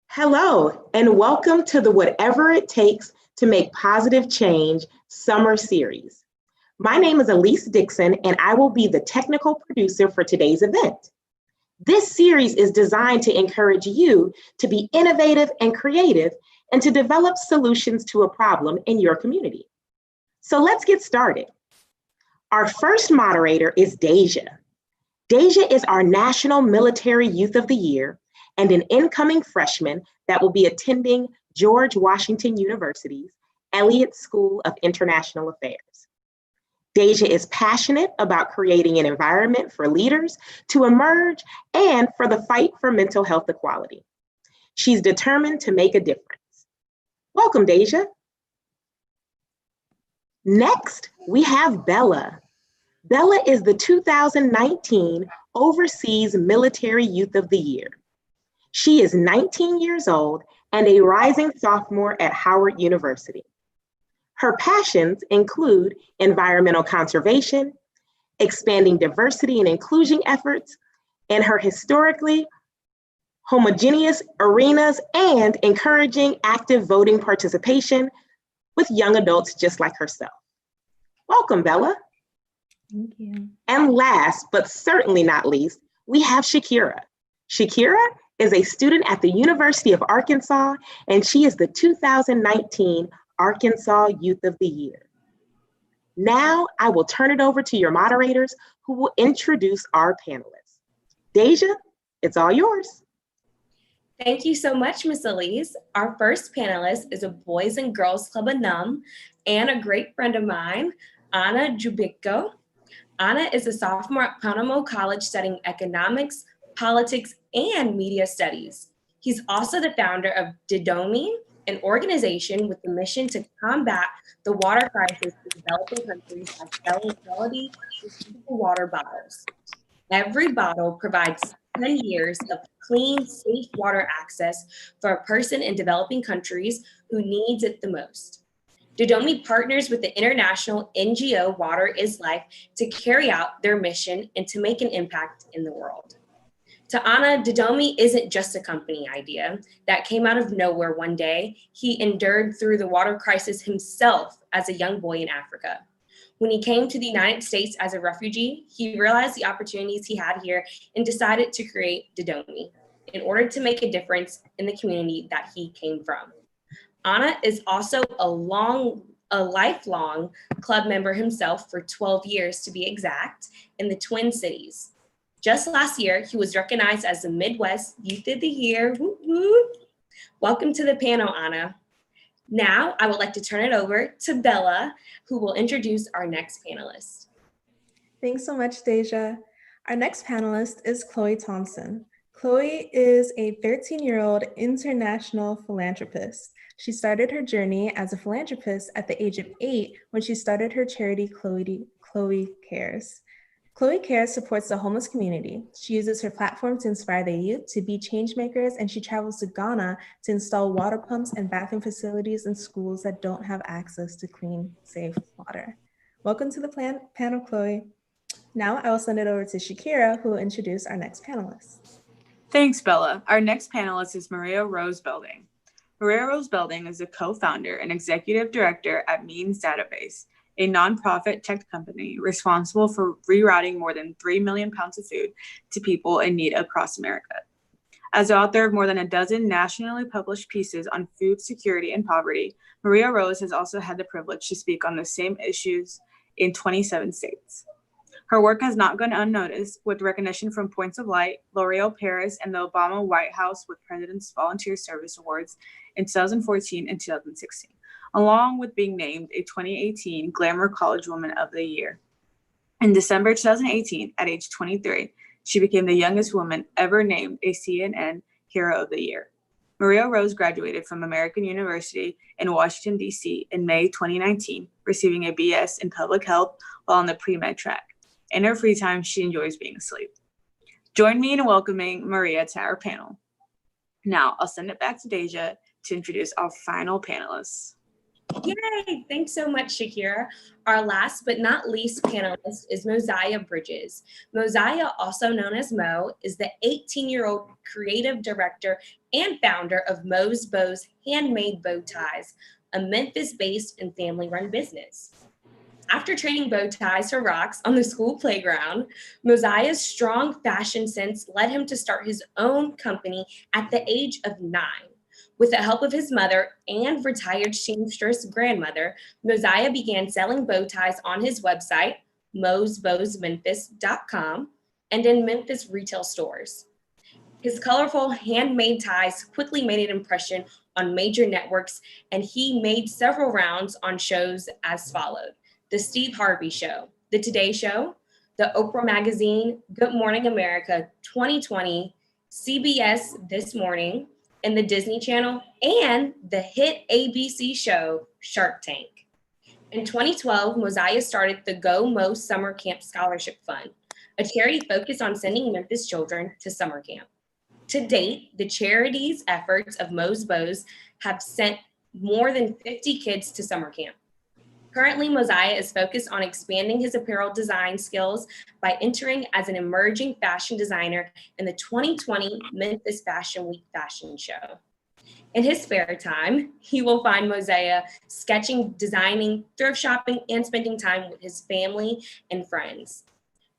Hello, and welcome to the Whatever It Takes to Make Positive Change Summer Series. My name is Elise Dixon, and I will be the technical producer for today's event. This series is designed to encourage you to be innovative and creative and to develop solutions to a problem in your community. So let's get started. Our first moderator is Deja. Deja is our National Military Youth of the Year and an incoming freshman that will be attending George Washington University's Elliott School of International Affairs. Deja is passionate about creating an environment for leaders to emerge and for the fight for mental health equality. She's determined to make a difference. Welcome, Deja. Next, we have Bella. Bella is the 2019 Overseas Military Youth of the Year. She is 19 years old and a rising sophomore at Howard University. Her passions include environmental conservation, expanding diversity and inclusion efforts, and her historically homogeneous arenas and encouraging active voting participation with young adults just like herself. Welcome, Bella. Thank you. And last, but certainly not least, we have Shakira. Shakira is a student at the University of Arkansas, and she is the 2019 Arkansas Youth of the Year. Now, I will turn it over to your moderators who will introduce our panelists. Deja, it's all yours. Thank you so much, Ms. Elise. Our first panelist is a Boys and Girls Club alum and a great friend of mine, Ana Jubicko. Ana is a sophomore at Panama College studying economics, politics, and media studies. He's also the founder of Didomi, an organization with the mission to combat the water crisis in developing countries by selling quality reusable water bottles. Every bottle provides 10 years of clean, safe water access for a person in developing countries who needs it the most. Didomi partners with the international NGO Water is Life to carry out their mission and to make an impact in the world. To Ana, Didomi isn't just a company idea that came out of nowhere one day. He endured through the water crisis himself as a young boy in Africa. When he came to the United States as a refugee, he realized the opportunities he had here and decided to create Didomi in order to make a difference in the community that he came from. Ana is also a lifelong club member himself for 12 years to be exact in the Twin Cities. Just last year, he was recognized as the Midwest Youth of the Year. Woo woo. Welcome to the panel, Ana. Now, I would like to turn it over to Bella, who will introduce our next panelist. Thanks so much, Deja. Our next panelist is Chloe Thompson. Chloe is a 13-year-old international philanthropist. She started her journey as a philanthropist at the age of 8 when she started her charity, Chloe Cares. Chloe Cares supports the homeless community. She uses her platform to inspire the youth to be change makers, and she travels to Ghana to install water pumps and bathroom facilities in schools that don't have access to clean, safe water. Welcome to the panel, Chloe. Now I will send it over to Shakira, who will introduce our next panelist. Thanks, Bella. Our next panelist is Maria Rose Belding. Maria Rose Belding is a co-founder and executive director at Means Database, a nonprofit tech company responsible for rerouting more than 3 million pounds of food to people in need across America. As the author of more than a dozen nationally published pieces on food security and poverty, Maria Rose has also had the privilege to speak on the same issues in 27 states. Her work has not gone unnoticed, with recognition from Points of Light, L'Oreal Paris, and the Obama White House with President's Volunteer Service Awards in 2014 and 2016, along with being named a 2018 Glamour College Woman of the Year. In December 2018, at age 23, she became the youngest woman ever named a CNN Hero of the Year. Maria Rose graduated from American University in Washington, D.C. in May 2019, receiving a BS in Public Health while on the pre-med track. In her free time, she enjoys being asleep. Join me in welcoming Maria to our panel. Now, I'll send it back to Deja to introduce our final panelists. Yay! Thanks so much, Shakira. Our last but not least panelist is Mosiah Bridges. Mosiah, also known as Mo, is the 18-year-old creative director and founder of Mo's Bows Handmade Bow Ties, a Memphis-based and family-run business. After trading bow ties for rocks on the school playground, Mosiah's strong fashion sense led him to start his own company at the age of 9. With the help of his mother and retired seamstress grandmother, Mosiah began selling bow ties on his website, mosbowsmemphis.com, and in Memphis retail stores. His colorful handmade ties quickly made an impression on major networks, and he made several rounds on shows as followed: The Steve Harvey Show, The Today Show, The Oprah Magazine, Good Morning America 2020, CBS This Morning, and the Disney Channel, and the hit ABC show Shark Tank. In 2012, Mosiah started the Go Mo Summer Camp Scholarship Fund, a charity focused on sending Memphis children to summer camp. To date, the charity's efforts of Mo's Bows have sent more than 50 kids to summer camp. Currently, Mosiah is focused on expanding his apparel design skills by entering as an emerging fashion designer in the 2020 Memphis Fashion Week fashion show. In his spare time, he will find Mosiah sketching, designing, thrift shopping, and spending time with his family and friends.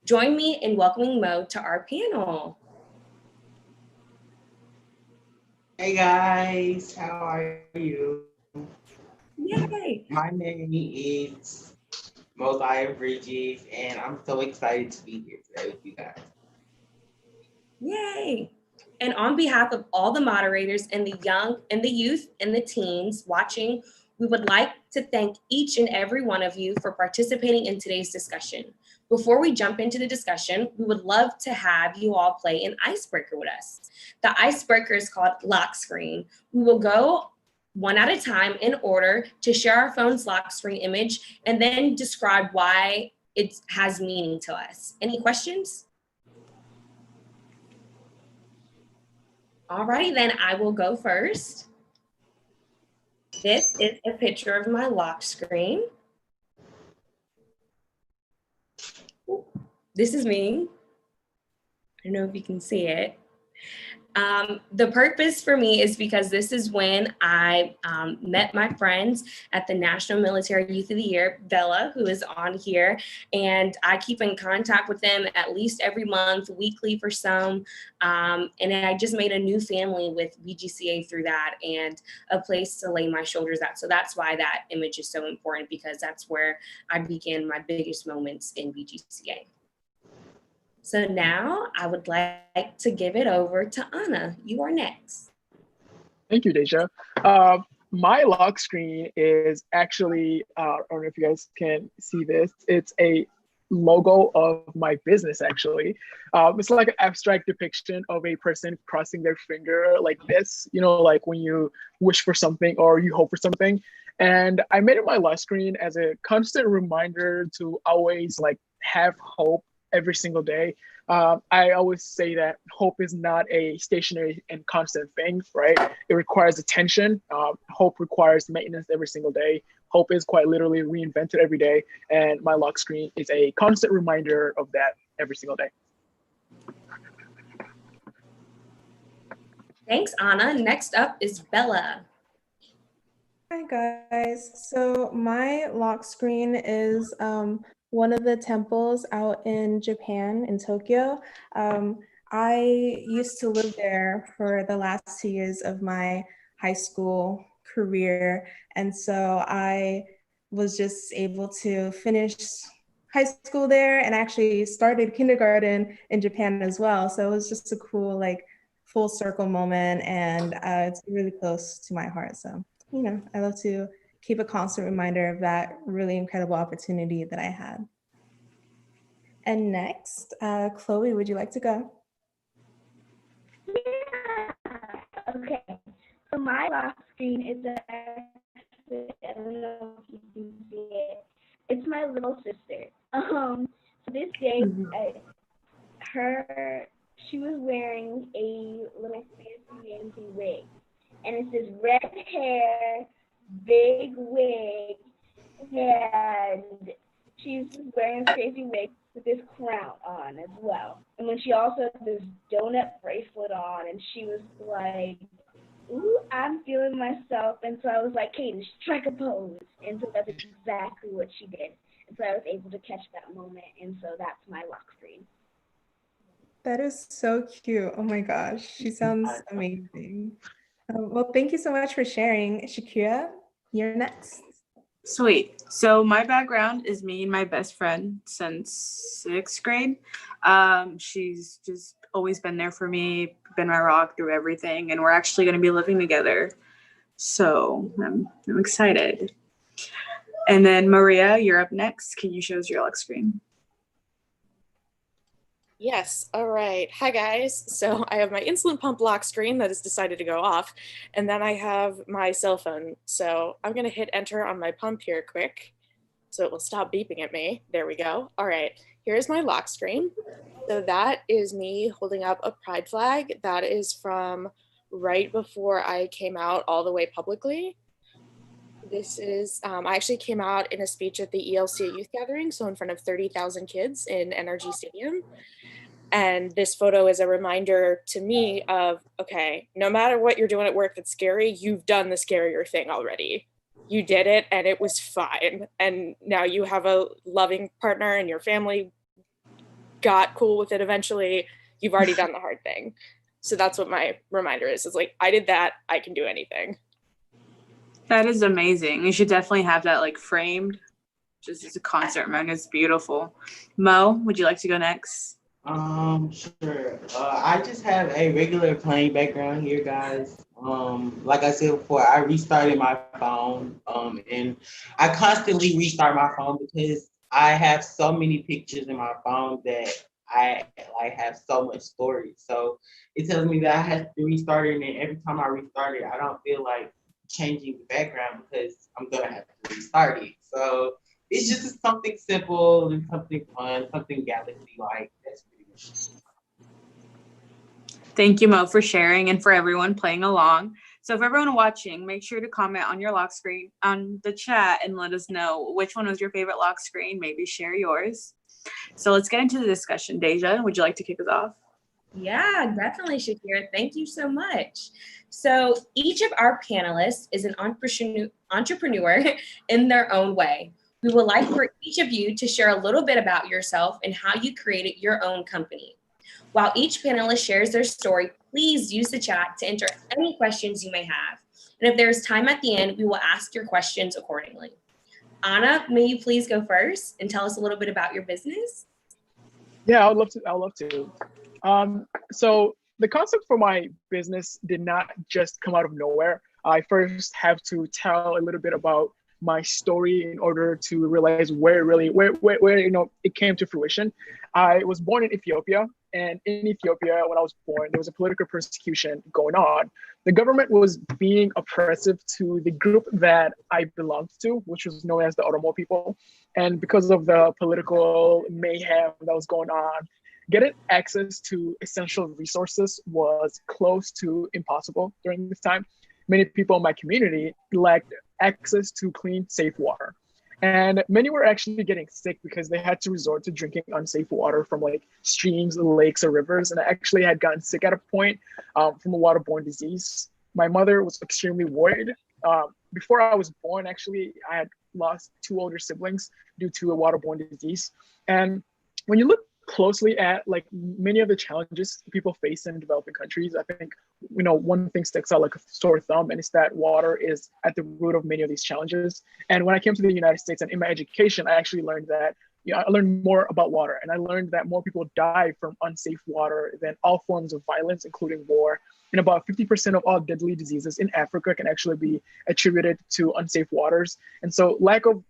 Join me in welcoming Mo to our panel. Hey guys, how are you? Yay! My name is Mosiah Bridges, and I'm so excited to be here today with you guys. Yay! And on behalf of all the moderators and the young and the youth and the teens watching, we would like to thank each and every one of you for participating in today's discussion. Before we jump into the discussion, we would love to have you all play an icebreaker with us. The icebreaker is called Lock Screen. We will go one at a time in order to share our phone's lock screen image and then describe why it has meaning to us. Any questions? All righty, then I will go first. This is a picture of my lock screen. This is me. I don't know if you can see it. The purpose for me is because this is when I met my friends at the National Military Youth of the Year, Bella, who is on here, and I keep in contact with them at least every month, weekly for some, and I just made a new family with BGCA through that and a place to lay my shoulders at. So that's why that image is so important, because that's where I began my biggest moments in BGCA. So now I would like to give it over to Anna. You are next. Thank you, Deja. My lock screen is actually, I don't know if you guys can see this. It's a logo of my business, actually. It's like an abstract depiction of a person crossing their finger like this, you know, like when you wish for something or you hope for something. And I made it my lock screen as a constant reminder to always like have hope every single day. I always say that hope is not a stationary and constant thing, right? It requires attention. Hope requires maintenance every single day. Hope is quite literally reinvented every day. And my lock screen is a constant reminder of that every single day. Thanks, Anna. Next up is Bella. Hi guys. So my lock screen is one of the temples out in Japan, in Tokyo. I used to live there for the last 2 years of my high school career. And so I was just able to finish high school there and actually started kindergarten in Japan as well. So it was just a cool, like, full circle moment, and it's really close to my heart. So, you know, I love to keep a constant reminder of that really incredible opportunity that I had. And next, Chloe, would you like to go? Yeah. Okay. So my lock screen is actually, I don't know if you can see it. It's my little sister. So this day, she was wearing a little fancy wig, and it's this red hair, big wig, and she's wearing this crazy wig with this crown on as well. And then she also had this donut bracelet on, and she was like, ooh, I'm feeling myself. And so I was like, Katie, strike a pose. And so that's exactly what she did. And so I was able to catch that moment. And so that's my lock screen. That is so cute. Oh my gosh, she sounds amazing. Well, thank you so much for sharing. Shakira, you're next. Sweet. So my background is me and my best friend since 6th grade. She's just always been there for me, been my rock through everything, and we're actually going to be living together. So I'm excited. And then Maria, you're up next. Can you show us your lock screen? Yes, all right. Hi guys. So I have my insulin pump lock screen that has decided to go off, and then I have my cell phone. So I'm gonna hit enter on my pump here quick, so it will stop beeping at me. There we go. All right, here's my lock screen. So that is me holding up a pride flag. That is from right before I came out all the way publicly. This is, I actually came out in a speech at the ELCA Youth Gathering, so in front of 30,000 kids in NRG Stadium. And this photo is a reminder to me of, okay, no matter what you're doing at work that's scary, you've done the scarier thing already. You did it and it was fine. And now you have a loving partner and your family got cool with it eventually. You've already done the hard thing. So that's what my reminder is. It's like, I did that, I can do anything. That is amazing. You should definitely have that like framed, just as a concert reminder. It's beautiful. Mo, would you like to go next? Sure. I just have a regular plain background here, guys. Like I said before, I restarted my phone, and I constantly restart my phone because I have so many pictures in my phone that I like have so much storage. So it tells me that I have to restart it, and then every time I restart it, I don't feel like changing the background because I'm gonna have to restart it. So it's just something simple and something fun, something galaxy-like. That's pretty much. Thank you, Mo, for sharing and for everyone playing along. So for everyone watching, make sure to comment on your lock screen on the chat and let us know which one was your favorite lock screen. Maybe share yours. So let's get into the discussion. Deja, would you like to kick us off? Yeah, definitely, Shakira. Thank you so much. So each of our panelists is an entrepreneur in their own way. We would like for each of you to share a little bit about yourself and how you created your own company. While each panelist shares their story, please use the chat to enter any questions you may have. And if there's time at the end, we will ask your questions accordingly. Anna, may you please go first and tell us a little bit about your business? Yeah, I'd love to. So the concept for my business did not just come out of nowhere. I first have to tell a little bit about my story in order to realize where it came to fruition. I was born in Ethiopia, and in Ethiopia, when I was born, there was a political persecution going on. The government was being oppressive to the group that I belonged to, which was known as the Oromo people. And because of the political mayhem that was going on, getting access to essential resources was close to impossible during this time. Many people in my community lacked access to clean, safe water. And many were actually getting sick because they had to resort to drinking unsafe water from like streams, lakes, or rivers. And I actually had gotten sick at a point from a waterborne disease. My mother was extremely worried. Before I was born, actually, I had lost 2 older siblings due to a waterborne disease. And when you look closely at like many of the challenges people face in developing countries, I think one thing sticks out like a sore thumb, and it's that water is at the root of many of these challenges. And when I came to the United States and in my education, I actually learned that I learned more about water, and I learned that more people die from unsafe water than all forms of violence, including war. And about 50% of all deadly diseases in Africa can actually be attributed to unsafe waters. And so lack of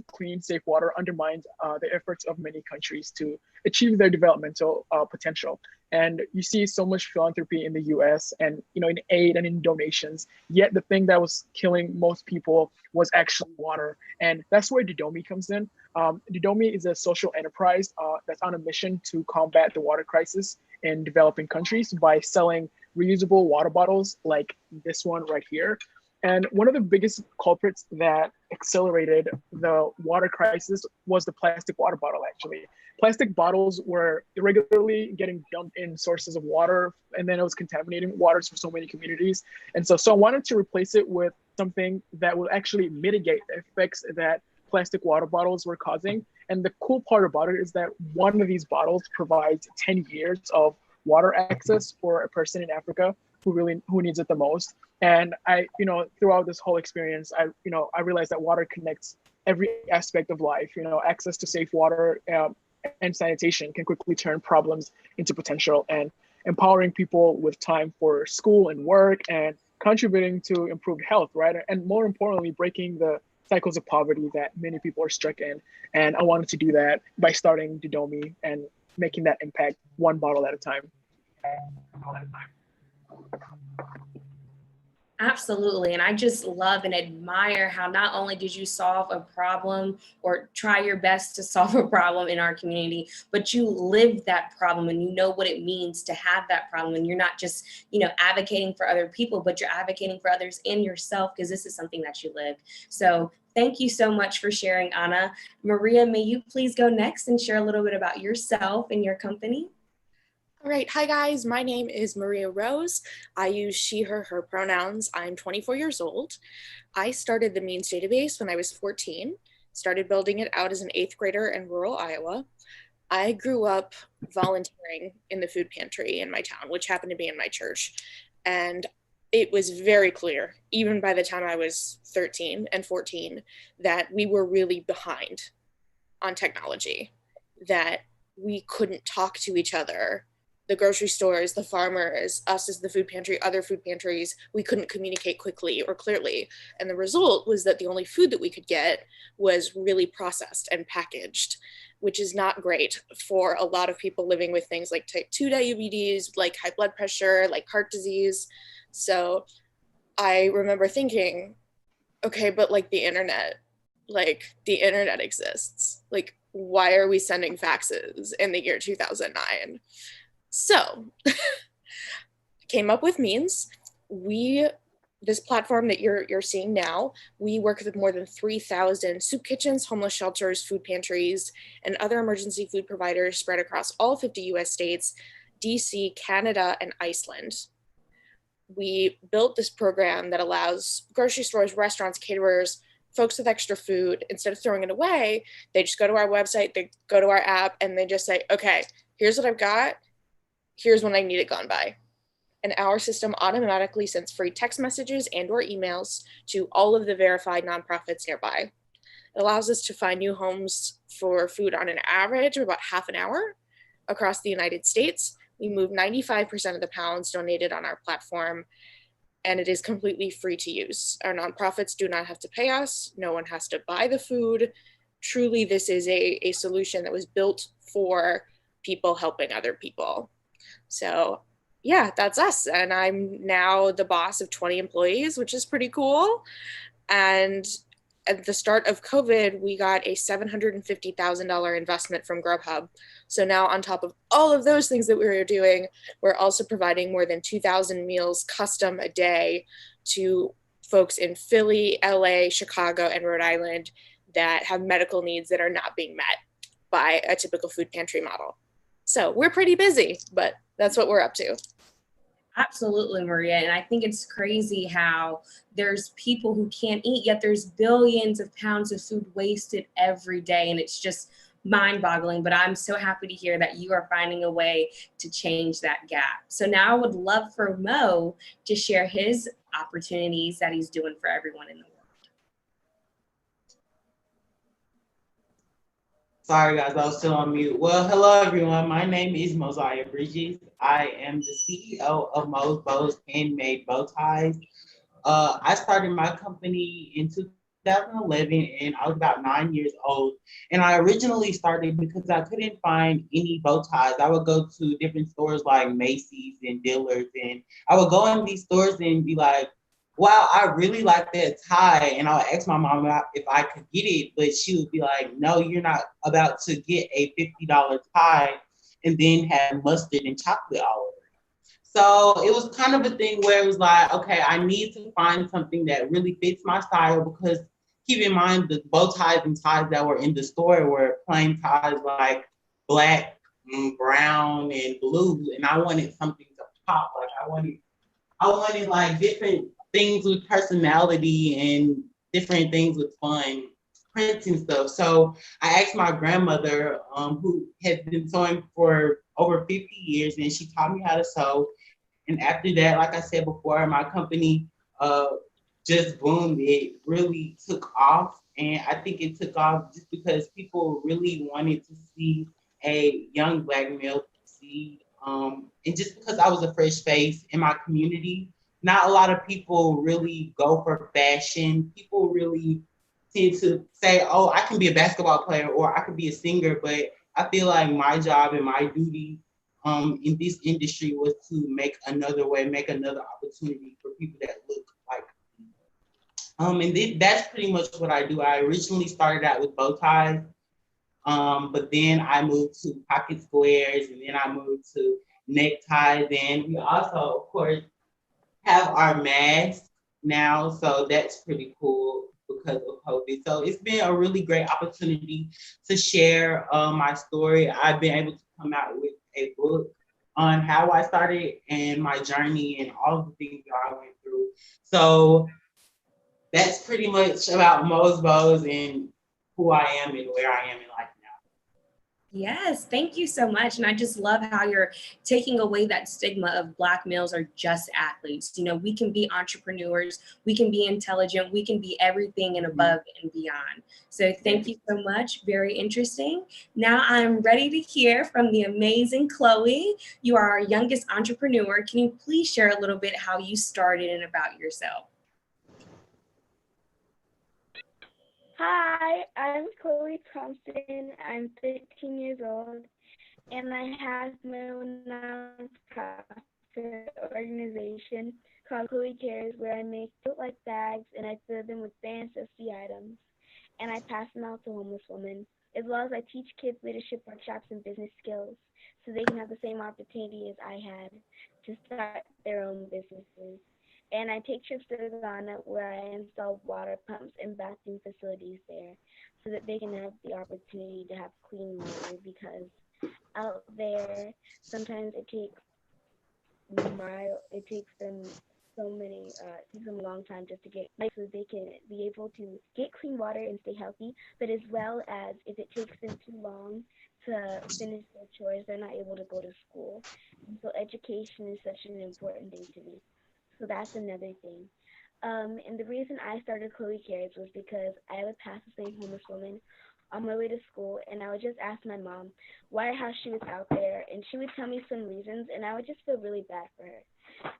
clean, safe water undermines the efforts of many countries to achieve their developmental potential. And you see so much philanthropy in the US and in aid and in donations, yet the thing that was killing most people was actually water. And that's where Didomi comes in. Didomi is a social enterprise that's on a mission to combat the water crisis in developing countries by selling reusable water bottles like this one right here. And one of the biggest culprits that accelerated the water crisis was the plastic water bottle, actually. Plastic bottles were irregularly getting dumped in sources of water, and then it was contaminating waters for so many communities. And so I wanted to replace it with something that will actually mitigate the effects that plastic water bottles were causing. And the cool part about it is that one of these bottles provides 10 years of water access for a person in Africa who needs it the most. And I, throughout this whole experience, I realized that water connects every aspect of life. Access to safe water and sanitation can quickly turn problems into potential, and empowering people with time for school and work and contributing to improved health, right? And more importantly, breaking the cycles of poverty that many people are stuck in. And I wanted to do that by starting Didomi and making that impact one bottle at a time. Absolutely. And I just love and admire how not only did you solve a problem or try your best to solve a problem in our community, but you lived that problem and you know what it means to have that problem. And you're not just, advocating for other people, but you're advocating for others and yourself, because this is something that you lived. So thank you so much for sharing, Anna. Maria, may you please go next and share a little bit about yourself and your company? All right, hi guys, my name is Maria Rose. I use she, her pronouns. I'm 24 years old. I started the Means database when I was 14, started building it out as an 8th grader in rural Iowa. I grew up volunteering in the food pantry in my town, which happened to be in my church. And it was very clear, even by the time I was 13 and 14, that we were really behind on technology, that we couldn't talk to each other. The grocery stores, the farmers, us as the food pantry, other food pantries, we couldn't communicate quickly or clearly. And the result was that the only food that we could get was really processed and packaged, which is not great for a lot of people living with things like type 2 diabetes, like high blood pressure, like heart disease. So I remember thinking, okay, but the internet exists. Why are we sending faxes in the year 2009? So came up with Means. This platform that you're seeing now, we work with more than 3,000 soup kitchens, homeless shelters, food pantries, and other emergency food providers spread across all 50 US states, DC, Canada, and Iceland. We built this program that allows grocery stores, restaurants, caterers, folks with extra food, instead of throwing it away, they just go to our website, they go to our app, and they just say, okay, here's what I've got. Here's when I need it gone by. And our system automatically sends free text messages and or emails to all of the verified nonprofits nearby. It allows us to find new homes for food on an average of about half an hour across the United States. We move 95% of the pounds donated on our platform, and it is completely free to use. Our nonprofits do not have to pay us. No one has to buy the food. Truly, this is a solution that was built for people helping other people. So yeah, that's us. And I'm now the boss of 20 employees, which is pretty cool. And at the start of COVID, we got a $750,000 investment from Grubhub. So now on top of all of those things that we were doing, we're also providing more than 2,000 meals custom a day to folks in Philly, LA, Chicago, and Rhode Island that have medical needs that are not being met by a typical food pantry model. So we're pretty busy, but that's what we're up to. Absolutely, Maria. And I think it's crazy how there's people who can't eat, yet there's billions of pounds of food wasted every day. And it's just mind-boggling. But I'm so happy to hear that you are finding a way to change that gap. So now I would love for Mo to share his opportunities that he's doing for everyone in the world. Sorry guys, I was still on mute. Well, hello everyone. My name is Mosiah Bridges. I am the CEO of Mo's Bows Handmade Bow Ties. I started my company in 2011 and I was about 9 years old. And I originally started because I couldn't find any bow ties. I would go to different stores like Macy's and Dillard's, and I would go in these stores and be like, wow, I really like that tie. And I would ask my mom if I could get it, but she would be like, no, you're not about to get a $50 tie and then have mustard and chocolate all over it. So it was kind of a thing where it was like, okay, I need to find something that really fits my style because keep in mind the bow ties and ties that were in the store were plain ties like black, brown, and blue. And I wanted something to pop. Like I wanted like different things with personality and different things with fun prints and stuff. So I asked my grandmother, who has been sewing for over 50 years, and she taught me how to sew. And after that, like I said before, my company just boomed. It really took off. And I think it took off just because people really wanted to see a young Black male succeed. And just because I was a fresh face in my community, not a lot of people really go for fashion. People really tend to say, oh, I can be a basketball player or I could be a singer, but I feel like my job and my duty in this industry was to make another way, make another opportunity for people that look like me. That's pretty much what I do. I originally started out with bow ties, but then I moved to pocket squares, and then I moved to neckties, and we also, of course, have our masks now, so that's pretty cool because of COVID. So it's been a really great opportunity to share my story. I've been able to come out with a book on how I started and my journey and all of the things that I went through. So that's pretty much about Mo's Bows and who I am and where I am in life. Yes, thank you so much. And I just love how you're taking away that stigma of Black males are just athletes. You know, we can be entrepreneurs, we can be intelligent, we can be everything and above and beyond. So thank you so much. Very interesting. Now I'm ready to hear from the amazing Chloe. You are our youngest entrepreneur. Can you please share a little bit how you started and about yourself? Hi, I'm Chloe Thompson. I'm 13 years old, and I have my own nonprofit organization called Chloe Cares, where I make tote-like bags and I fill them with fancy items, and I pass them out to homeless women, as well as I teach kids leadership workshops and business skills so they can have the same opportunity as I had to start their own businesses. And I take trips to Ghana where I install water pumps and bathroom facilities there so that they can have the opportunity to have clean water because out there sometimes it takes it takes them a long time just to get so they can be able to get clean water and stay healthy, but as well as if it takes them too long to finish their chores, they're not able to go to school. And so education is such an important thing to me. So that's another thing. And the reason I started Chloe Cares was because I would pass the same homeless woman on my way to school, and I would just ask my mom how she was out there, and she would tell me some reasons, and I would just feel really bad for her.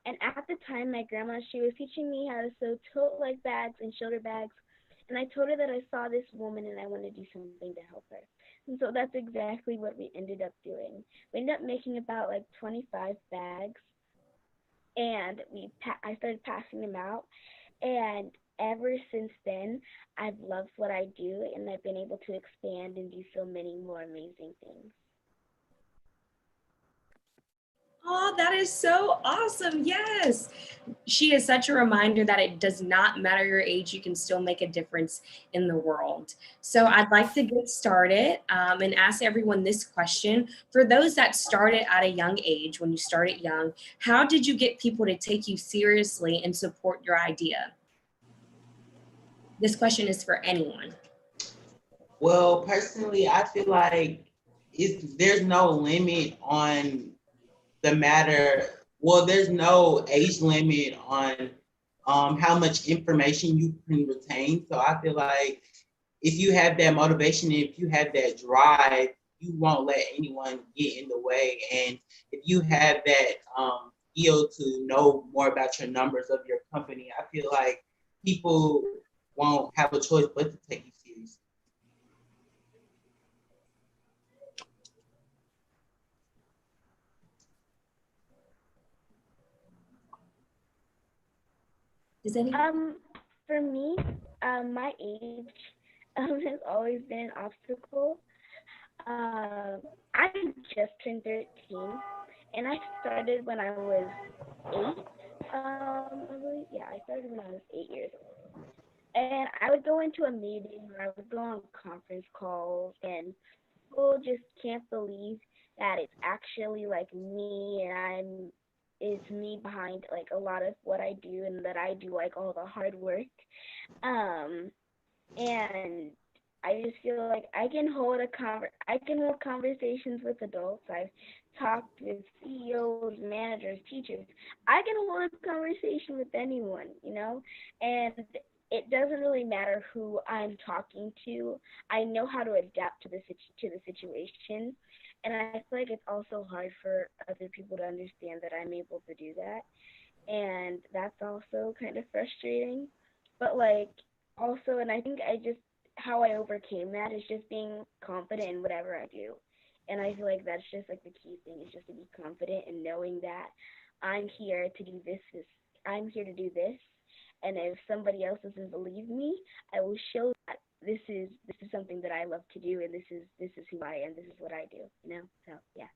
And at the time, my grandma, she was teaching me how to sew tote-like bags and shoulder bags, and I told her that I saw this woman and I wanted to do something to help her. And so that's exactly what we ended up doing. We ended up making about like 25 bags, and I started passing them out. And ever since then, I've loved what I do, and I've been able to expand and do so many more amazing things. Oh, that is so awesome. Yes. She is such a reminder that it does not matter your age, you can still make a difference in the world. So I'd like to get started and ask everyone this question. For those that started at a young age, when you started young, how did you get people to take you seriously and support your idea? This question is for anyone. Well, personally, I feel like there's no limit on the matter. Well, there's no age limit on how much information you can retain. So I feel like if you have that motivation, if you have that drive, you won't let anyone get in the way. And if you have that skill to know more about your numbers of your company, I feel like people won't have a choice but to take you seriously. Does anyone? For me, my age has always been an obstacle. I just turned 13, And I started when I was 8. I believe, yeah, I started when I was 8 years old. And I would go into a meeting or I would go on conference calls, and people just can't believe that it's actually like me, and it's me behind like a lot of what I do, and that I do like all the hard work. Um, and I just feel like I can hold conversations with adults. I've talked with CEOs, managers, teachers. I can hold a conversation with anyone, and it doesn't really matter who I'm talking to. I know how to adapt to the situation, and I feel like it's also hard for other people to understand that I'm able to do that, and that's also kind of frustrating. But like also, and I think I just how I overcame that is just being confident in whatever I do. And I feel like that's just like the key thing is just to be confident and knowing that I'm here to do I'm here to do this. And if somebody else doesn't believe me, I will show that this is something that I love to do, and this is who I am, this is what I do. So yeah.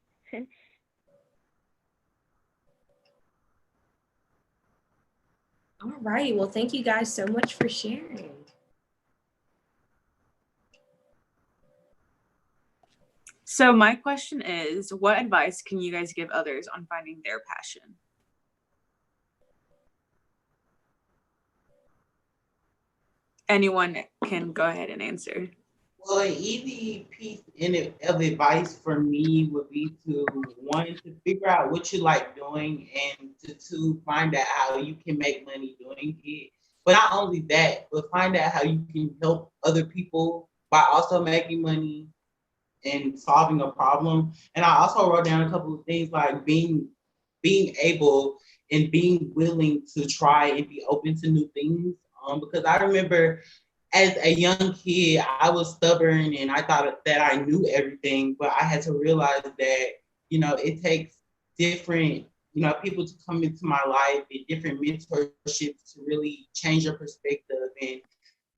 All right. Well, thank you guys so much for sharing. So my question is, what advice can you guys give others on finding their passion? Anyone can go ahead and answer. Well, an easy piece of advice for me would be to, one, to figure out what you like doing, and to two, find out how you can make money doing it. But not only that, but find out how you can help other people by also making money and solving a problem. And I also wrote down a couple of things like being able and being willing to try and be open to new things. Because I remember as a young kid, I was stubborn and I thought that I knew everything, but I had to realize that, it takes different, people to come into my life and different mentorships to really change your perspective. And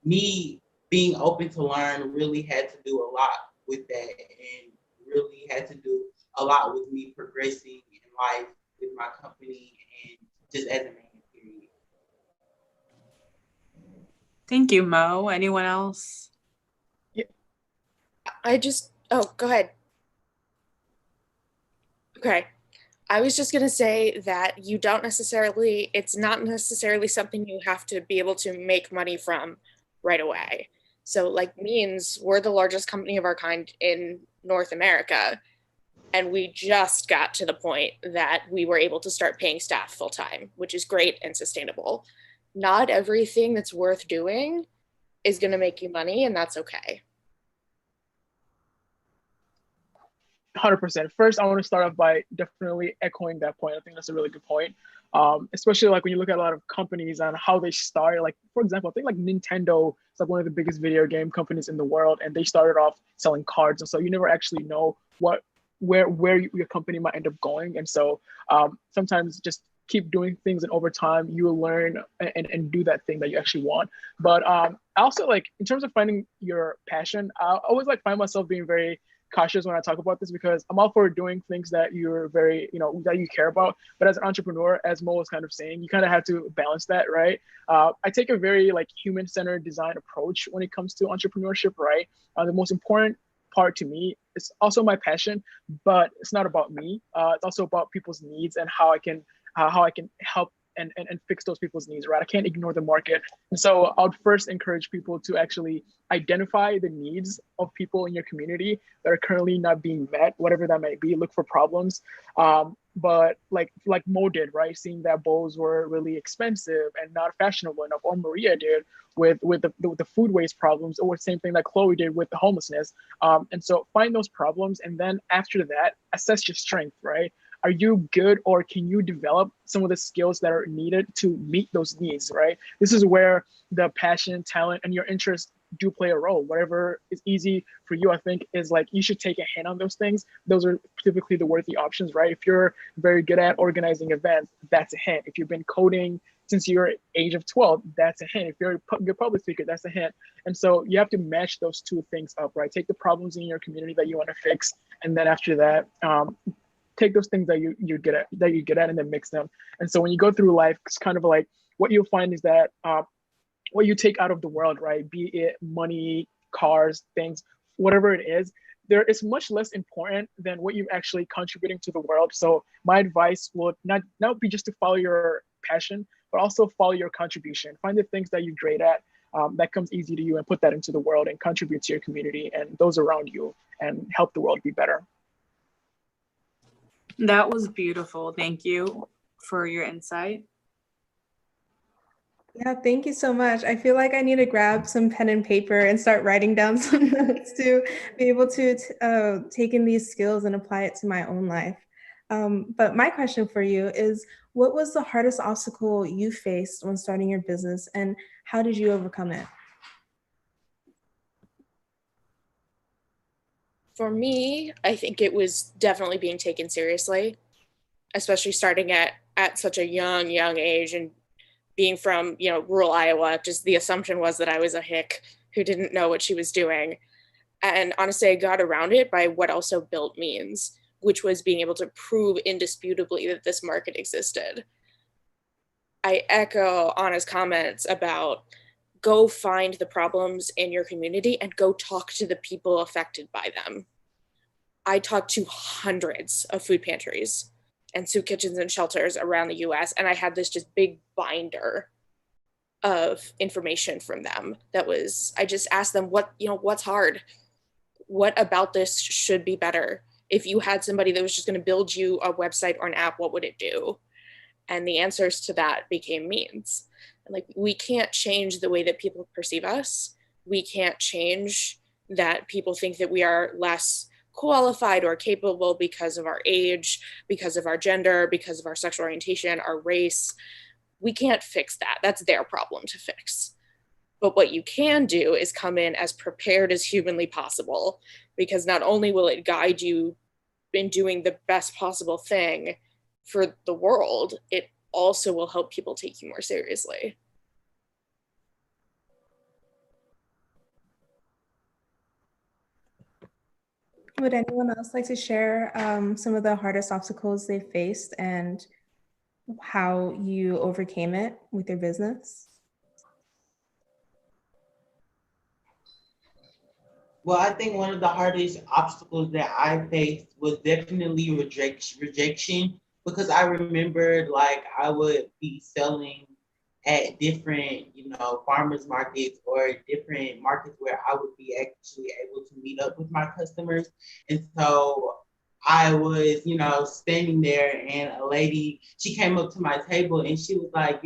me being open to learn really had to do a lot with that, and really had to do a lot with me progressing in life with my company and just as a man, period. Thank you, Mo. Anyone else? Oh, go ahead. Okay. I was just going to say that it's not necessarily something you have to be able to make money from right away. So like Means, we're the largest company of our kind in North America. And we just got to the point that we were able to start paying staff full time, which is great and sustainable. Not everything that's worth doing is going to make you money, and that's okay. 100%. First, I want to start off by definitely echoing that point. I think that's a really good point. Especially like when you look at a lot of companies and how they start. Like, for example, I think like Nintendo is like one of the biggest video game companies in the world, and they started off selling cards. And so you never actually know where your company might end up going. And so sometimes just keep doing things, and over time you will learn and do that thing that you actually want. But also, like, in terms of finding your passion, I always like find myself being very cautious when I talk about this, because I'm all for doing things that you're very, that you care about. But as an entrepreneur, as Mo was kind of saying, you kind of have to balance that, right? I take a very like human-centered design approach when it comes to entrepreneurship, right? The most important part to me is also my passion, but it's not about me. It's also about people's needs and how I can help and fix those people's needs, right? I can't ignore the market. And so I would first encourage people to actually identify the needs of people in your community that are currently not being met, whatever that might be. Look for problems. But like Mo did, right? Seeing that bowls were really expensive and not fashionable enough, or Maria did with the food waste problems, or same thing that Chloe did with the homelessness. And so find those problems, and then after that, assess your strength, right? Are you good, or can you develop some of the skills that are needed to meet those needs, right? This is where the passion, talent, and your interests do play a role. Whatever is easy for you, I think, is like you should take a hand on those things. Those are typically the worthy options, right? If you're very good at organizing events, that's a hint. If you've been coding since your age of 12, that's a hint. If you're a good public speaker, that's a hint. And so you have to match those two things up, right? Take the problems in your community that you want to fix, and then after that, take those things that you get at and then mix them. And so when you go through life, it's kind of like what you'll find is that what you take out of the world, right? Be it money, cars, things, whatever it is, there is much less important than what you're actually contributing to the world. So my advice would not be just to follow your passion, but also follow your contribution. Find the things that you're great at, that comes easy to you, and put that into the world and contribute to your community and those around you and help the world be better. That was beautiful. Thank you for your insight. Yeah, thank you so much. I feel like I need to grab some pen and paper and start writing down some notes to be able to take in these skills and apply it to my own life. But my question for you is, what was the hardest obstacle you faced when starting your business, and how did you overcome it? For me, I think it was definitely being taken seriously, especially starting at such a young age, and being from, rural Iowa. Just the assumption was that I was a hick who didn't know what she was doing. And honestly, I got around it by what also built means, which was being able to prove indisputably that this market existed. I echo Anna's comments about go find the problems in your community and go talk to the people affected by them. I talked to hundreds of food pantries and soup kitchens and shelters around the US, and I had this just big binder of information from them I just asked them what's hard? What about this should be better? If you had somebody that was just going to build you a website or an app, what would it do? And the answers to that became means. And we can't change the way that people perceive us. We can't change that people think that we are less qualified or capable because of our age, because of our gender, because of our sexual orientation, our race. We can't fix that. That's their problem to fix. But what you can do is come in as prepared as humanly possible, because not only will it guide you in doing the best possible thing for the world, it also will help people take you more seriously. Would anyone else like to share some of the hardest obstacles they faced and how you overcame it with your business? Well, I think one of the hardest obstacles that I faced was definitely rejection, because I remembered I would be selling at different, farmers markets or different markets where I would be actually able to meet up with my customers. And so I was, standing there, and a lady, she came up to my table and she was like,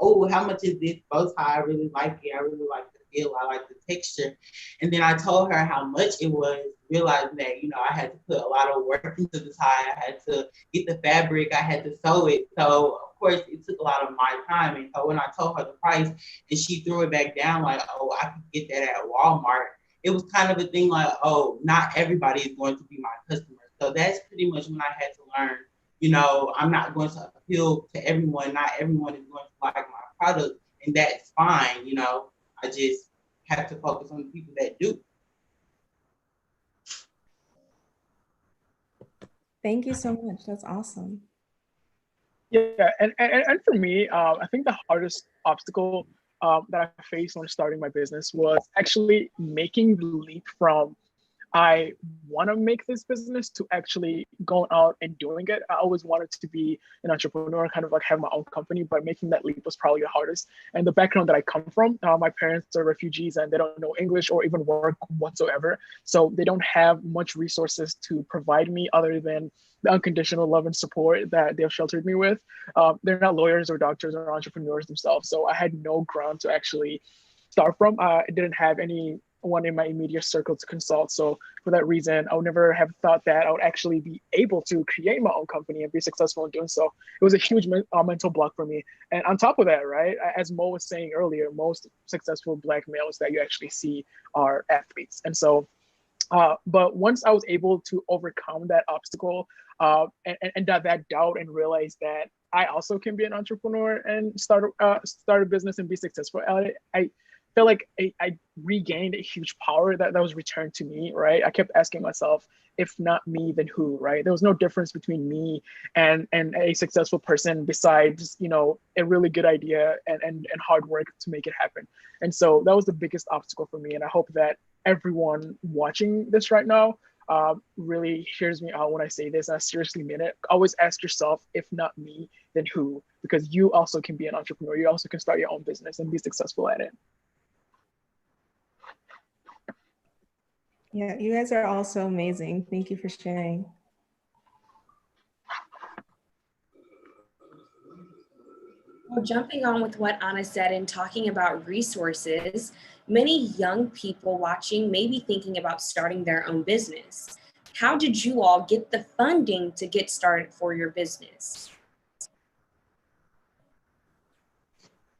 oh, how much is this bow tie? I really like it. I really like the feel. I like the texture. And then I told her how much it was, realizing that, I had to put a lot of work into the tie. I had to get the fabric. I had to sew it. So, of course, it took a lot of my time. And so when I told her the price and she threw it back down oh, I could get that at Walmart, it was kind of a thing oh, not everybody is going to be my customer. So that's pretty much when I had to learn, I'm not going to appeal to everyone. Not everyone is going to like my product, and that's fine. I just have to focus on the people that do. Thank you so much. That's awesome. Yeah, and for me, I think the hardest obstacle that I faced when starting my business was actually making the leap from I want to make this business to actually going out and doing it. I always wanted to be an entrepreneur, kind of have my own company, but making that leap was probably the hardest. And the background that I come from, my parents are refugees and they don't know English or even work whatsoever. So they don't have much resources to provide me other than the unconditional love and support that they've sheltered me with. They're not lawyers or doctors or entrepreneurs themselves. So I had no ground to actually start from. I didn't have anyone in my immediate circle to consult. So for that reason, I would never have thought that I would actually be able to create my own company and be successful in doing so. It was a huge mental block for me. And on top of that, right, as Mo was saying earlier, most successful Black males that you actually see are athletes. And so, but once I was able to overcome that obstacle and that doubt and realize that I also can be an entrepreneur and start a business and be successful at it, I felt like I regained a huge power that was returned to me, right? I kept asking myself, if not me, then who, right? There was no difference between me and a successful person besides, you know, a really good idea and hard work to make it happen. And so that was the biggest obstacle for me. And I hope that everyone watching this right now really hears me out when I say this. I seriously mean it. Always ask yourself, if not me, then who? Because you also can be an entrepreneur. You also can start your own business and be successful at it. Yeah, you guys are all so amazing. Thank you for sharing. Well, jumping on with what Anna said and talking about resources, many young people watching may be thinking about starting their own business. How did you all get the funding to get started for your business?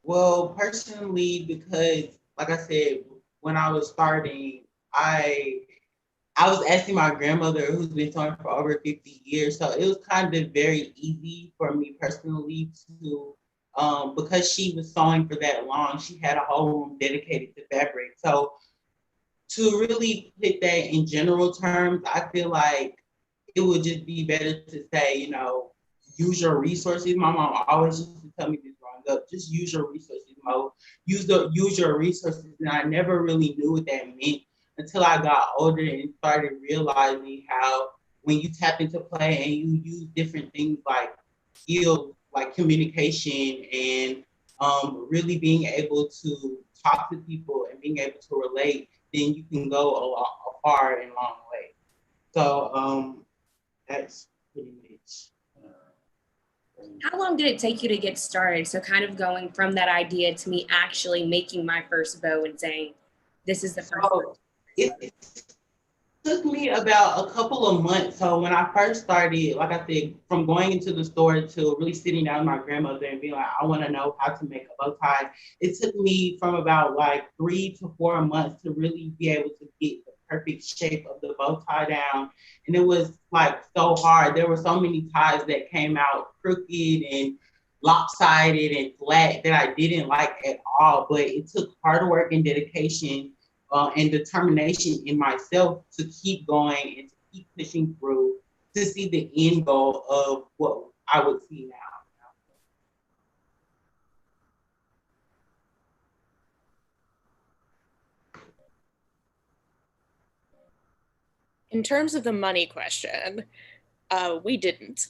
Well, personally, because like I said, when I was starting, I was asking my grandmother, who's been sewing for over 50 years. So it was kind of very easy for me personally to, because she was sewing for that long, she had a whole room dedicated to fabric. So to really put that in general terms, I feel like it would just be better to say, you know, use your resources. My mom always used to tell me this growing up, just use your resources, Mo. Use your resources. And I never really knew what that meant until I got older and started realizing how when you tap into play and you use different things like skills, like communication and really being able to talk to people and being able to relate, then you can go a far and long way. So that's pretty much. How long did it take you to get started? So kind of going from that idea to me actually making my first bow and saying, this is the first one. It took me about a couple of months. So when I first started, like I said, from going into the store to really sitting down with my grandmother and being like, I want to know how to make a bow tie. It took me from about like 3 to 4 months to really be able to get the perfect shape of the bow tie down. And it was like so hard. There were so many ties that came out crooked and lopsided and flat that I didn't like at all. But it took hard work and dedication and determination in myself to keep going and to keep pushing through to see the end goal of what I would see now. In terms of the money question, we didn't.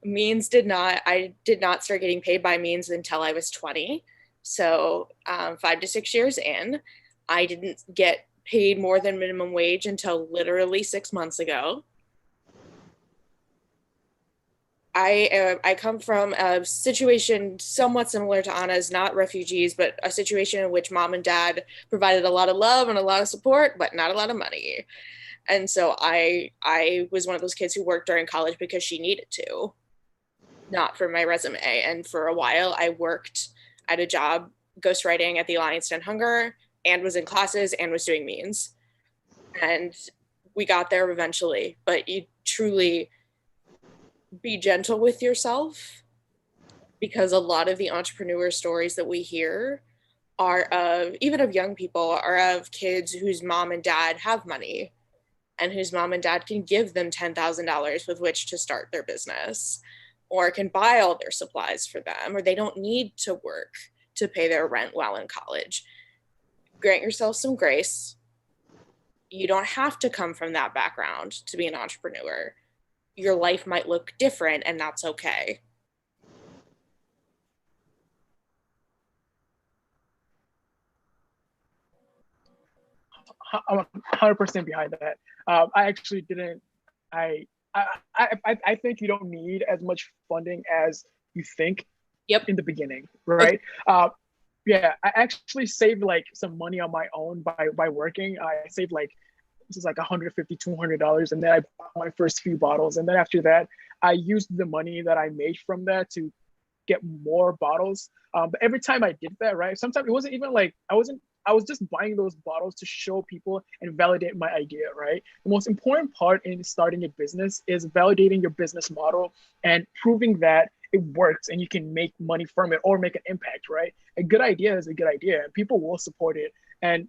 Means did not. I did not start getting paid by Means until I was 20. So 5 to 6 years in, I didn't get paid more than minimum wage until literally 6 months ago. I come from a situation somewhat similar to Anna's, not refugees, but a situation in which mom and dad provided a lot of love and a lot of support, but not a lot of money. And so I was one of those kids who worked during college because she needed to, not for my resume. And for a while, I worked at a job ghostwriting at the Alliance to End Hunger and was in classes and was doing Means. And we got there eventually, but you truly be gentle with yourself, because a lot of the entrepreneur stories that we hear are of, even of young people, are of kids whose mom and dad have money and whose mom and dad can give them $10,000 with which to start their business, or can buy all their supplies for them, or they don't need to work to pay their rent while in college. Grant yourself some grace. You don't have to come from that background to be an entrepreneur. Your life might look different, and that's okay. I'm 100% behind that. I actually didn't. I think you don't need as much funding as you think. Yep. In the beginning, right? Yeah, I actually saved like some money on my own by working. I saved like, this is like $150, $200, and then I bought my first few bottles. And then after that, I used the money that I made from that to get more bottles. But every time I did that, right? Sometimes it wasn't even like I was just buying those bottles to show people and validate my idea, right? The most important part in starting a business is validating your business model and proving that it works and you can make money from it or make an impact, right? A good idea is a good idea and people will support it. And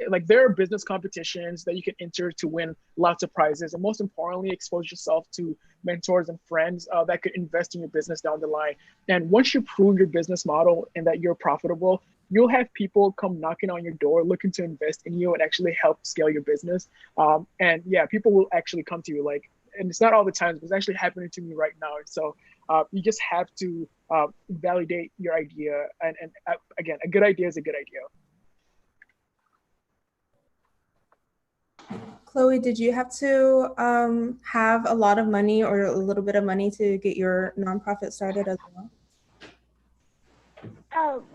like there are business competitions that you can enter to win lots of prizes, and most importantly, expose yourself to mentors and friends that could invest in your business down the line. And once you prove your business model and that you're profitable, you'll have people come knocking on your door looking to invest in you and actually help scale your business. And yeah, people will actually come to you, like, and it's not all the time, but it's actually happening to me right now. So you just have to validate your idea. And again, a good idea is a good idea. Chloe, did you have to have a lot of money or a little bit of money to get your nonprofit started as well?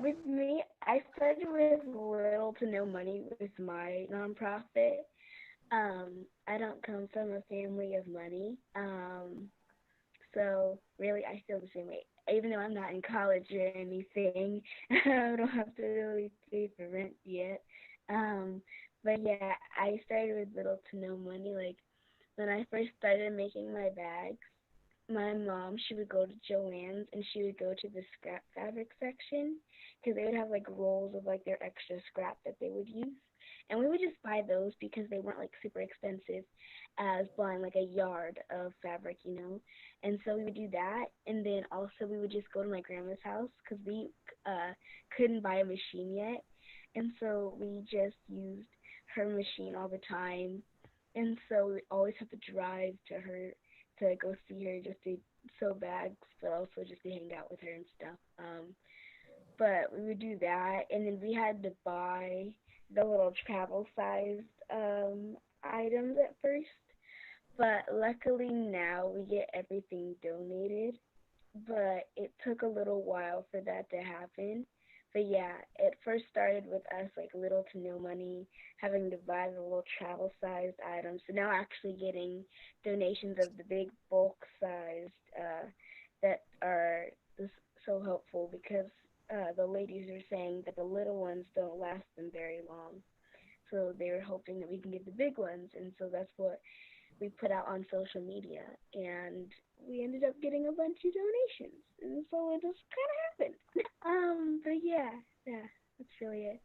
With me, I started with little to no money with my nonprofit. I don't come from a family of money. So really, I feel the same way. Even though I'm not in college or anything, I don't have to really pay for rent yet. But yeah, I started with little to no money. Like when I first started making my bags, my mom, she would go to Joann's and she would go to the scrap fabric section because they would have like rolls of like their extra scrap that they would use. And we would just buy those because they weren't like super expensive as buying like a yard of fabric, you know. And so we would do that. And then also we would just go to my grandma's house because we couldn't buy a machine yet. And so we just used her machine all the time. And so we always have to drive to her to go see her just to sew bags, but also just to hang out with her and stuff. But we would do that, and then we had to buy the little travel-sized items at first. But luckily now we get everything donated. But it took a little while for that to happen. But yeah, it first started with us like little to no money, having to buy the little travel-sized items. So now actually getting donations of the big bulk-sized that are so helpful because the ladies are saying that the little ones don't last them very long. So they're hoping that we can get the big ones, and so that's what we put out on social media, and we ended up getting a bunch of donations, and so it just kind of happened. But yeah, that's really it.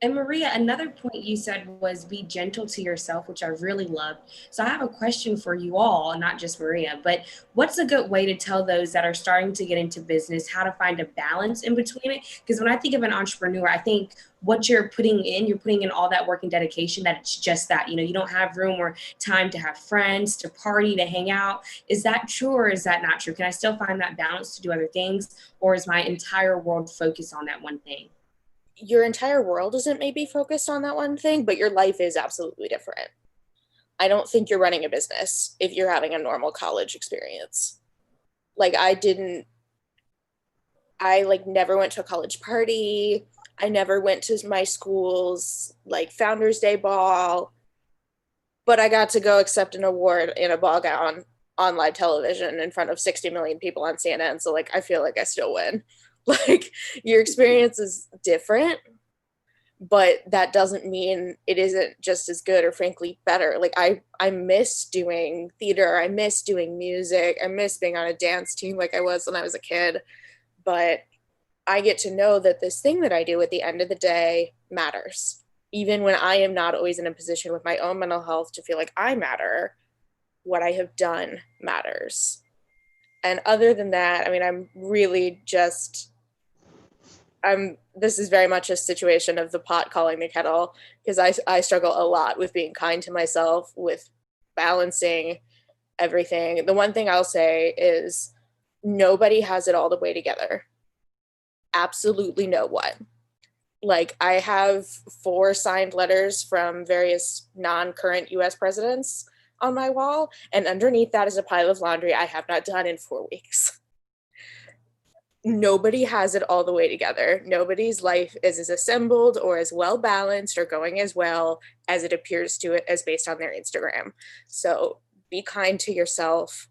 And Maria, another point you said was be gentle to yourself, which I really loved. So I have a question for you all, not just Maria, but what's a good way to tell those that are starting to get into business how to find a balance in between it? Because when I think of an entrepreneur, I think what you're putting in all that work and dedication, that it's just that, you don't have room or time to have friends, to party, to hang out. Is that true or is that not true? Can I still find that balance to do other things, or is my entire world focused on that one thing? Your entire world isn't maybe focused on that one thing, but your life is absolutely different. I don't think you're running a business if you're having a normal college experience. Like I never went to a college party. I never went to my school's like Founders Day ball, but I got to go accept an award in a ball gown on live television in front of 60 million people on CNN. So like, I feel like I still win. Like your experience is different, but that doesn't mean it isn't just as good or frankly better. Like I miss doing theater. I miss doing music. I miss being on a dance team like I was when I was a kid. But I get to know that this thing that I do at the end of the day matters. Even when I am not always in a position with my own mental health to feel like I matter, what I have done matters. And other than that, I mean, I'm really just, this is very much a situation of the pot calling the kettle, because I struggle a lot with being kind to myself, with balancing everything. The one thing I'll say is nobody has it all the way together. Absolutely no one. Like I have 4 signed letters from various non-current US presidents on my wall, and underneath that is a pile of laundry I have not done in 4 weeks. Nobody has it all the way together. Nobody's life is as assembled or as well balanced or going as well as it appears to it as based on their Instagram. So be kind to yourself.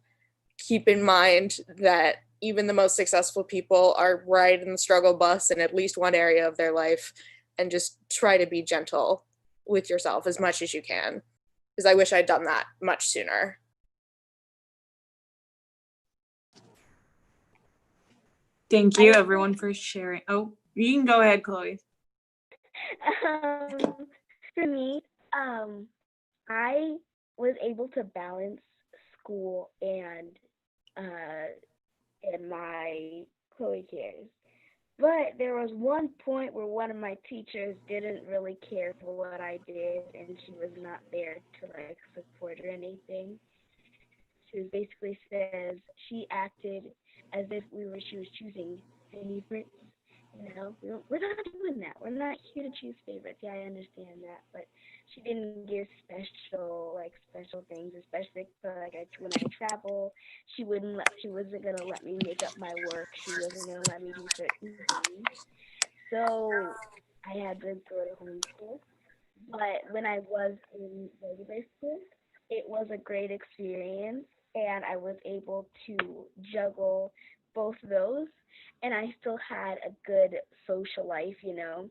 Keep in mind that even the most successful people are right in the struggle bus in at least one area of their life, and just try to be gentle with yourself as much as you can. Because I wish I'd done that much sooner. Thank you, everyone, for sharing. Oh, you can go ahead, Chloe. For me, I was able to balance school and my Chloe Cares. But there was one point where one of my teachers didn't really care for what I did, and she was not there to like support or anything. She was basically says she acted as if she was choosing favorites. You know, we're not doing that. We're not here to choose favorites. Yeah, I understand that, but she didn't give special things, especially for when I travel. She wasn't gonna let me make up my work. She wasn't gonna let me do certain things. So I had to go to homeschool. But when I was in regular school, it was a great experience, and I was able to juggle both those, and I still had a good social life, you know.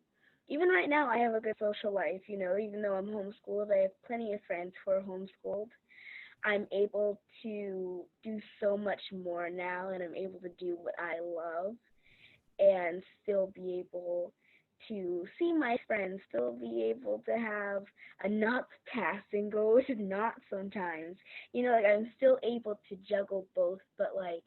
Even right now, I have a good social life, you know, even though I'm homeschooled. I have plenty of friends who are homeschooled. I'm able to do so much more now, and I'm able to do what I love and still be able to see my friends, still be able to have a knots pass and go to knots sometimes. You know, like I'm still able to juggle both, but like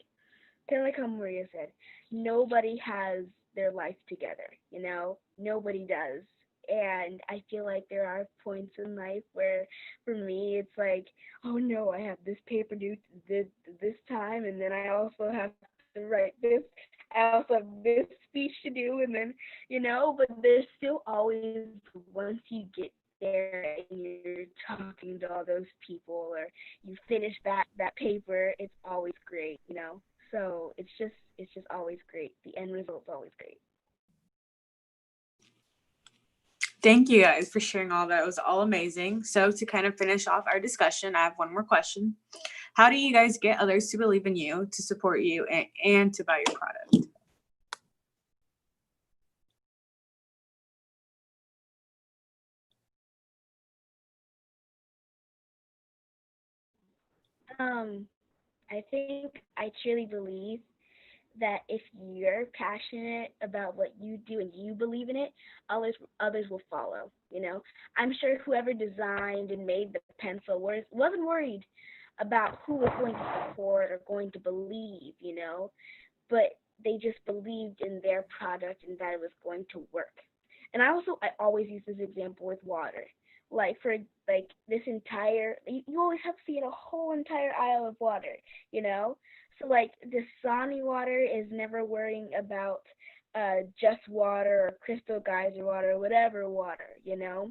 kind of like how Maria said, nobody has their life together, you know? Nobody does. And I feel like there are points in life where, for me, it's like, oh no, I have this paper due this time, and then I also have to write this. I also have this speech to do, and then, you know, but there's still always, once you get there and you're talking to all those people, or you finish that paper, it's always great, you know. So it's just always great. The end result's always great. Thank you guys for sharing all that. It was all amazing. So to kind of finish off our discussion, I have one more question. How do you guys get others to believe in you, to support you, and to buy your product? I think I truly believe that if you're passionate about what you do and you believe in it, others will follow. You know, I'm sure whoever designed and made the pencil wasn't worried about who was going to support or going to believe. You know, but they just believed in their product and that it was going to work. And I always use this example with water. Like for like this entire you always have to see a whole entire aisle of water, you know? So like Dasani water is never worrying about just water or crystal geyser water or whatever water, you know?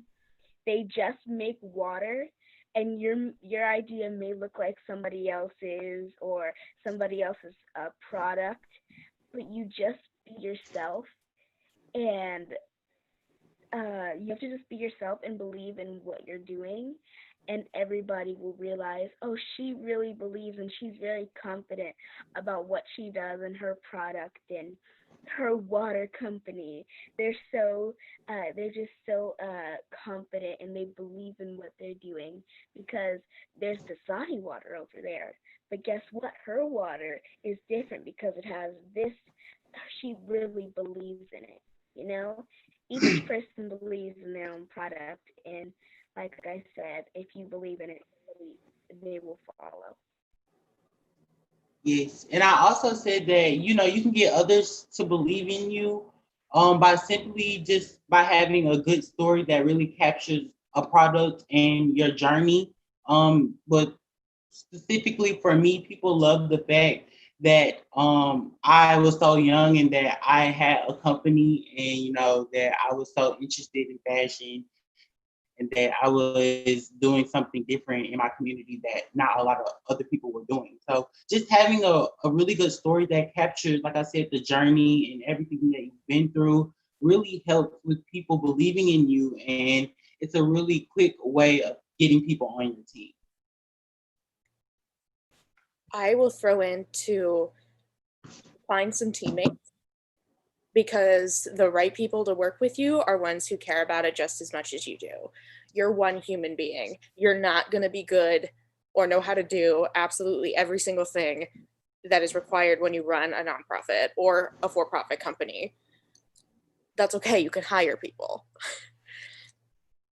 They just make water, and your idea may look like somebody else's or somebody else's product, but you just be yourself, and you have to just be yourself and believe in what you're doing, and everybody will realize, oh, she really believes and she's very confident about what she does and her product and her water company. They're just so confident, and they believe in what they're doing, because there's Dasani water over there, but guess what? Her water is different because it has this. She really believes in it, you know? Each person believes in their own product, and like I said, if you believe in it, they will follow. Yes, and I also said that you can get others to believe in you by simply just by having a good story that really captures a product and your journey. But specifically for me, people love the fact that I was so young and that I had a company, and that I was so interested in fashion, and that I was doing something different in my community that not a lot of other people were doing. So just having a really good story that captures, like I said, the journey and everything that you've been through really helps with people believing in you. And it's a really quick way of getting people on your team. I will throw in to find some teammates, because the right people to work with you are ones who care about it just as much as you do. You're one human being. You're not going to be good or know how to do absolutely every single thing that is required when you run a nonprofit or a for-profit company. That's okay. You can hire people.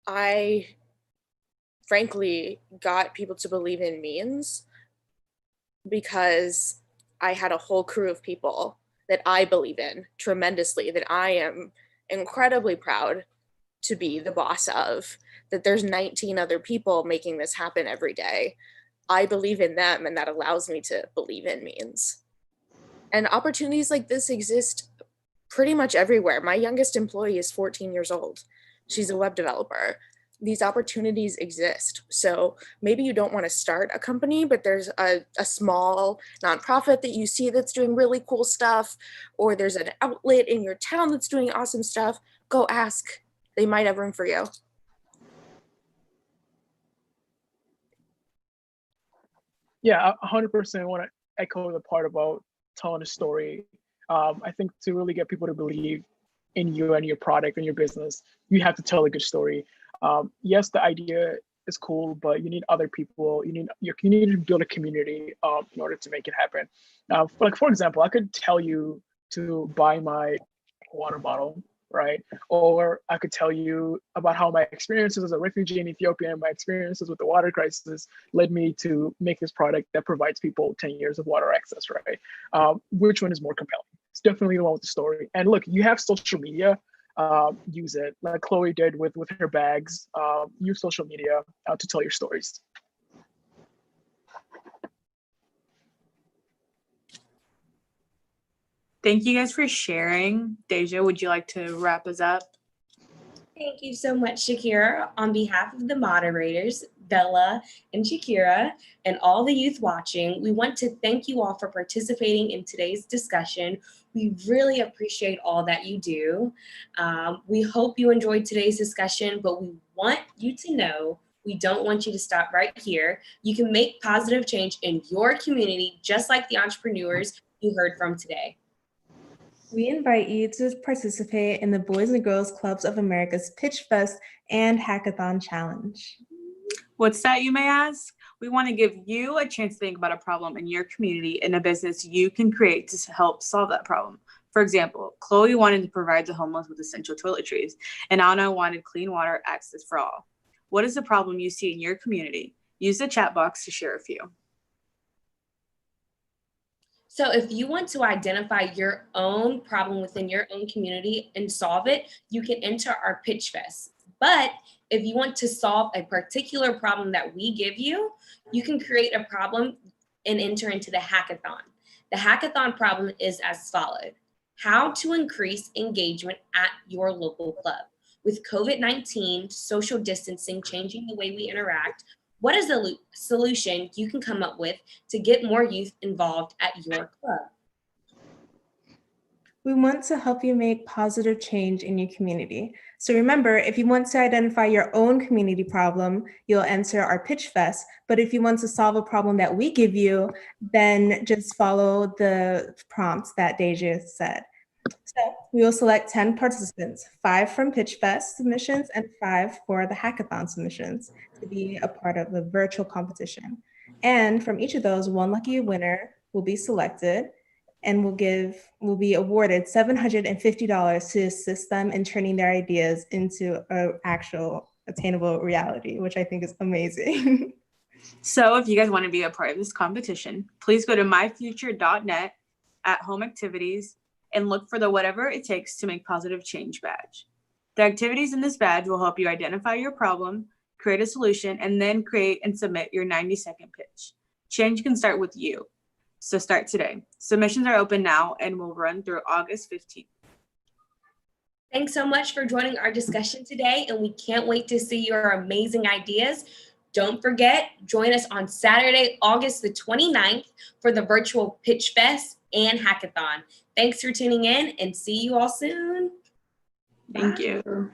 I frankly got people to believe in means because I had a whole crew of people that I believe in tremendously, that I am incredibly proud to be the boss of, that there's 19 other people making this happen every day. I believe in them, and that allows me to believe in means. And opportunities like this exist pretty much everywhere. My youngest employee is 14 years old. She's a web developer. These opportunities exist. So maybe you don't want to start a company, but there's a small nonprofit that you see that's doing really cool stuff, or there's an outlet in your town that's doing awesome stuff. Go ask. They might have room for you. Yeah, 100% want to echo the part about telling a story. I think to really get people to believe in you and your product and your business, you have to tell a good story. Yes, the idea is cool, but you need other people. You need to build a community in order to make it happen. For example, I could tell you to buy my water bottle, right? Or I could tell you about how my experiences as a refugee in Ethiopia and my experiences with the water crisis led me to make this product that provides people 10 years of water access, right? Which one is more compelling? It's definitely the one with the story. And look, you have social media, use it like Chloe did with her bags. Use social media to tell your stories. Thank you guys for sharing. Deja, would you like to wrap us up? Thank you so much, Shakira. On behalf of the moderators, Bella and Shakira, and all the youth watching, we want to thank you all for participating in today's discussion. We really appreciate all that you do. We hope you enjoyed today's discussion, but we want you to know we don't want you to stop right here. You can make positive change in your community, just like the entrepreneurs you heard from today. We invite you to participate in the Boys and Girls Clubs of America's Pitch Fest and Hackathon Challenge. What's that, you may ask? We want to give you a chance to think about a problem in your community and a business you can create to help solve that problem. For example, Chloe wanted to provide the homeless with essential toiletries, and Anna wanted clean water access for all. What is the problem you see in your community? Use the chat box to share a few. So if you want to identify your own problem within your own community and solve it, you can enter our Pitch Fest. But if you want to solve a particular problem that we give you, you can create a problem and enter into the hackathon. The hackathon problem is as follows: how to increase engagement at your local club. With COVID-19, social distancing changing the way we interact, what is the solution you can come up with to get more youth involved at your club? We want to help you make positive change in your community. So remember, if you want to identify your own community problem, you'll enter our Pitch Fest. But if you want to solve a problem that we give you, then just follow the prompts that Deja said. So we will select 10 participants, 5 from Pitch Fest submissions and 5 for the hackathon submissions to be a part of the virtual competition. And from each of those, one lucky winner will be selected and will be awarded $750 to assist them in turning their ideas into an actual attainable reality, which I think is amazing. So if you guys want to be a part of this competition, please go to myfuture.net at home activities and look for the Whatever It Takes to Make Positive Change badge. The activities in this badge will help you identify your problem, create a solution, and then create and submit your 90-second pitch. Change can start with you. So start today. Submissions are open now and will run through August 15th. Thanks so much for joining our discussion today, and we can't wait to see your amazing ideas. Don't forget, join us on Saturday, August the 29th for the virtual Pitch Fest and Hackathon. Thanks for tuning in, and see you all soon. Thank you.